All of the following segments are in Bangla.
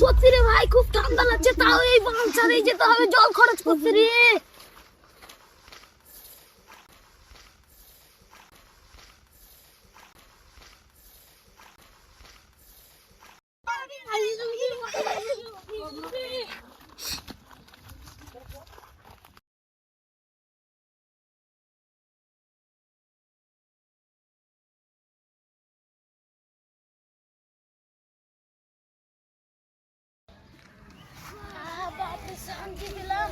সত্যি রে ভাই, খুব ঠান্ডা লাগছে, তাও এই বালছারে যেতে হবে, জল খরচ করতে রে। শান্তি দিলাম।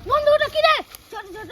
বন্ধুটা কি রে? ছোট ছোট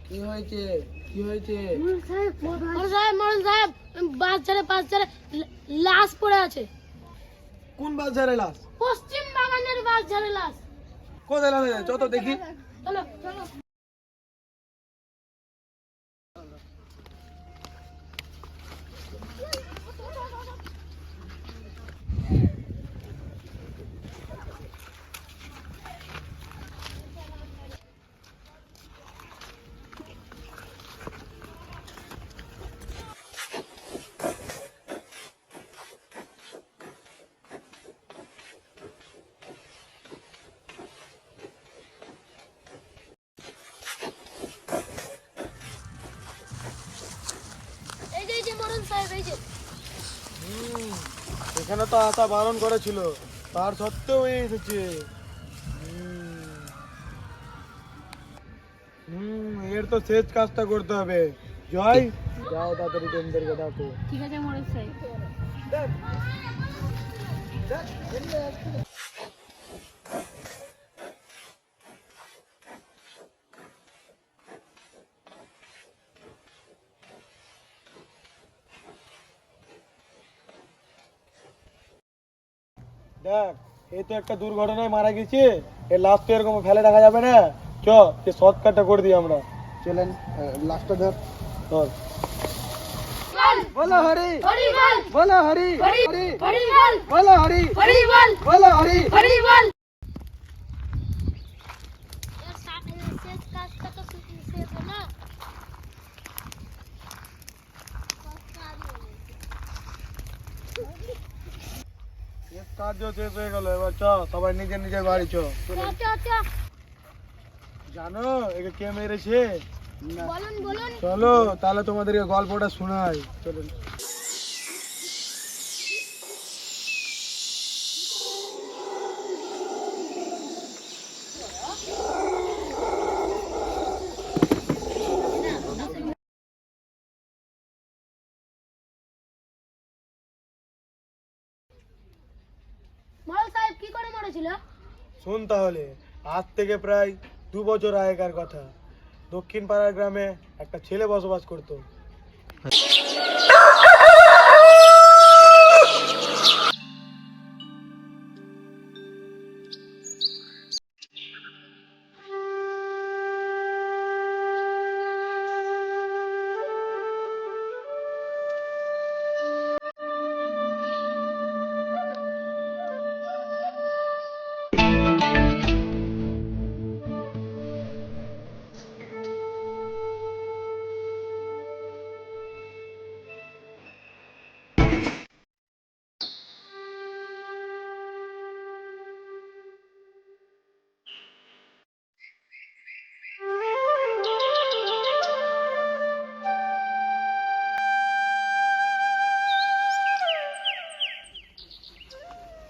কি হয়েছে? কি হয়েছে? বাজারে লাশ পড়ে আছে। কোন বাজারে লাশ? পশ্চিম বাগানের বাজারে লাশ। কোথায় লাশ? চলো দেখি। চলো চলো। এখানে তো আসা বারণ করেছিল, তার সত্ত্বেও এসেছে। এর তো শেষ কাজটা করতে হবে। জয়, যাও তাড়াতাড়ি টেমদেরকে ডাকো। ঠিক আছে মোড়ল সাহেব। দেখ, এই তো একটা দুর্ঘটনায় মারা গেছে, এর লাশ তো এরকম ফেলে রাখা যাবে না। চ, যে শর্টকাটটা করে দিই আমরা। চলেন, লাশটা ধর। ধর। বলো হরি হরি বল, বলো হরি হরি হরি হরি বল, বলো হরি হরি বল, বলো হরি। হরি বল। শেষ কাজটা তো শেষ হলো না। কাজ শেষ হয়ে গেল, এবার চ সবাই নিজের নিজের বাড়ি চ। জানো একে কে মেরেছে? বলুন বলুন। চলো তাহলে তোমাদেরকে গল্পটা শোনাই। চলুন। মোড়ল সাহেব কি করে মরেছিল? শোন তাহলে, আজ থেকে প্রায় 2 বছর আগেকার কথা। দক্ষিণ পাড়ার গ্রামে একটা ছেলে বসবাস করতো।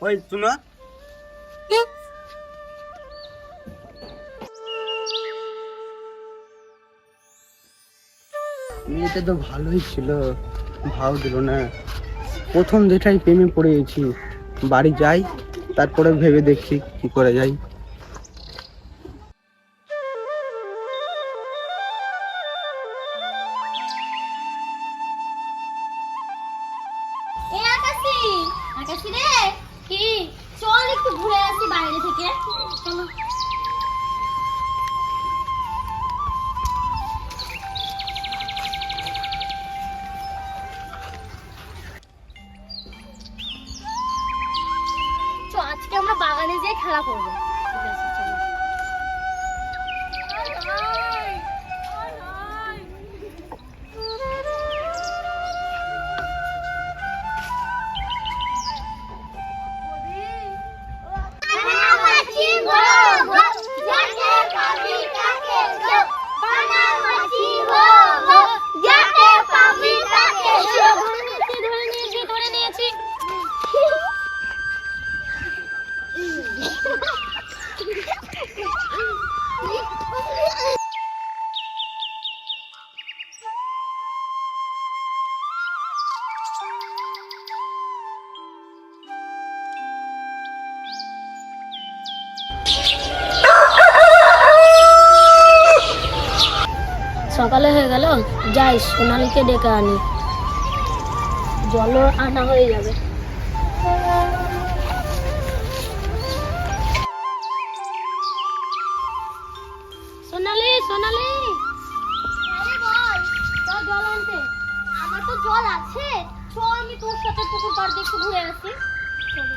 ওই শুনো, মেয়েটা তো ভালোই ছিল, ভাও দিল না। প্রথম যেটাই প্রেমে পড়ে গেছি, বাড়ি যাই তারপরে ভেবে দেখি কি করে যাই। এ আকাশি, আকাশি রে, কি চল একটু ঘুরে আসি বাইরে থেকে। চলো। চ, আজকে আমরা বাগানে যেয়ে খেলা করবো। ঠিক আছে, চলো। ধরে নিয়েছি। সকালে হয়ে গেল, যাই সোনালীকে ডেকে আনি, জলও আনা হয়ে যাবে। সোনালী, সোনালী, আরে বল, চল জল আনতে। আমার তো জল আছে, চল আমি তোর সাথে পুকুর পাড় দিয়ে একটু ঘুরে আসি। চলো।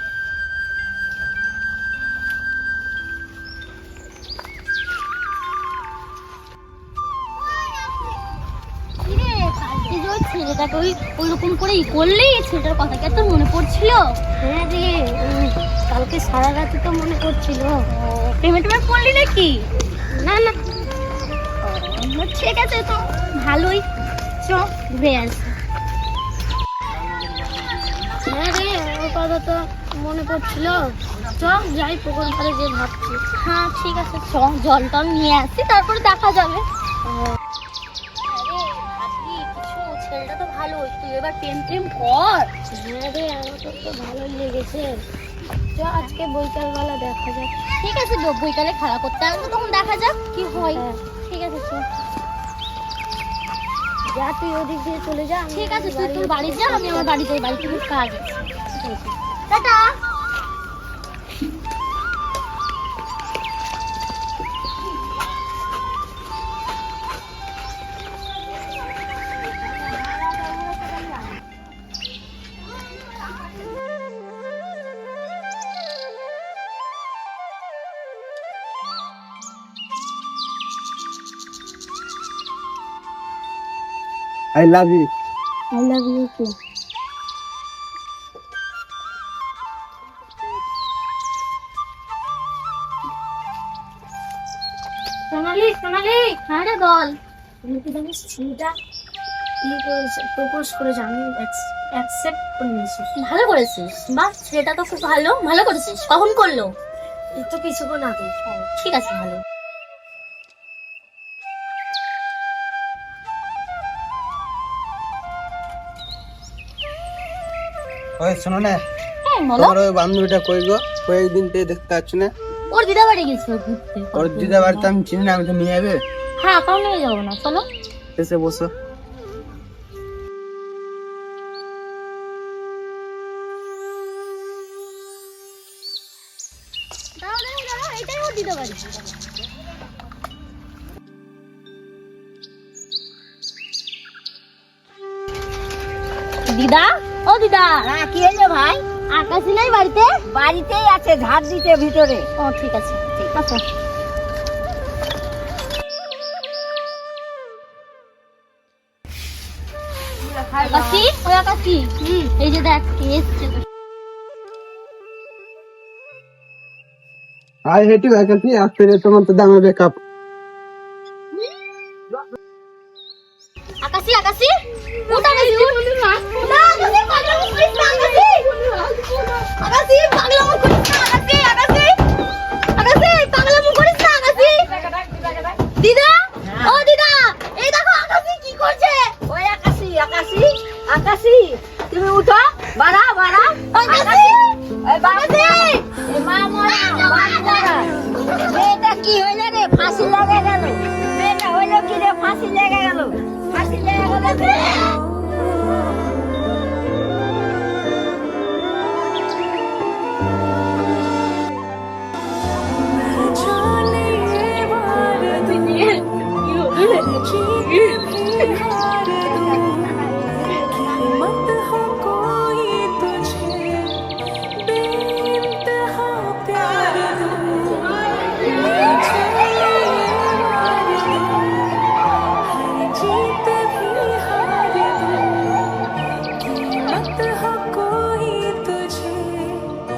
কালকে যে ওই ছেলেটাকে ওইরকম করেই করলি, ছেলেটার কথা কি তোর মনে পড়ছিল? হ্যাঁ রে, কালকে সারা রাতে তো মনে পড়ছিল। প্রেমে টেমে পড়লি নাকি? না না, ঠিক আছে, তো ভালোই, চ ঘুরে আসি। হ্যাঁ রে, ওর কথা তো মনে পড়ছিল, চ যাই পুকুর ধারে যে ভাবছি। হ্যাঁ ঠিক আছে, চ জল টল নিয়ে আসি, তারপরে দেখা যাবে। ছেলেটা তো ভালো, তুই এবার প্রেম টেম কর। হ্যাঁ রে, আমার তো ভালোই লেগেছে, চ আজকে বৈকাল বেলা দেখা যাক। ঠিক আছে, বৈকালে খেলা করতে আসবো, তখন দেখা যাক কি হয়। ঠিক আছে, চ যা, তুই ওদিক দিয়ে চলে যা। ঠিক আছে, তুই তোর বাড়ি যা, আমি আমার বাড়ি যাই, বাড়িতে খুব কাজ আছে। Tata. I love you. I love you too. Sonali, Sonali, হ্যাঁ রে বল। তুমি কি জানিস ছেলেটা প্রপোজ করেছে, আমি অ্যাকসেপ্ট করে নিয়েছি। ভালো করেছিস, বাহ, ছেলেটা তো খুব ভালো, ভালো করেছিস। কখন করলো? এই তো কিছুক্ষণ আগে। ঠিক আছে, ভালো। ওই শোনো না, হ্যাঁ বলো। তোমার ওই বান্ধবীটা কই গো? কয়েকদিন থেকে দেখতে পাচ্ছি না। ওর দিদা বাড়ি গেছিল ঘুরতে। ওর দিদা বাড়িতে আমি চিনি না, আমি তো নিয়ে যাবে। হ্যাঁ, কারণ নিয়ে যাবো না, চলো। এসে বসো। এটাই ওর দিদা বাড়ি। দিদা, ও দিদা। হ্যাঁ, কি হলো ভাই? আকাশি নাই বাড়িতে? বাড়িতেই আছে, ঝাড় দিতে ভিতরে। ও ঠিক আছে, ঠিক আছে। আকাশি, ওই আকাশি, এই যে দেখ কে এসছে। আই হেট ইউ আকাশি, আজকে তোমার তো দামে বেকআপ। আকাশি, আকাশি, উঠ আকাশি, উঠ। না, আকাশি, পাগল হয়ে গেছিস না, আকাশি। আকাশি, পাগল মা মরা, বাপ মরা। মেয়েটা কি হইলো রে? ফাঁসি লেগে গেল। মেয়েটা হইলো কি রে? ফাঁসি লেগে গেল। ফাঁসি লেগে গেল।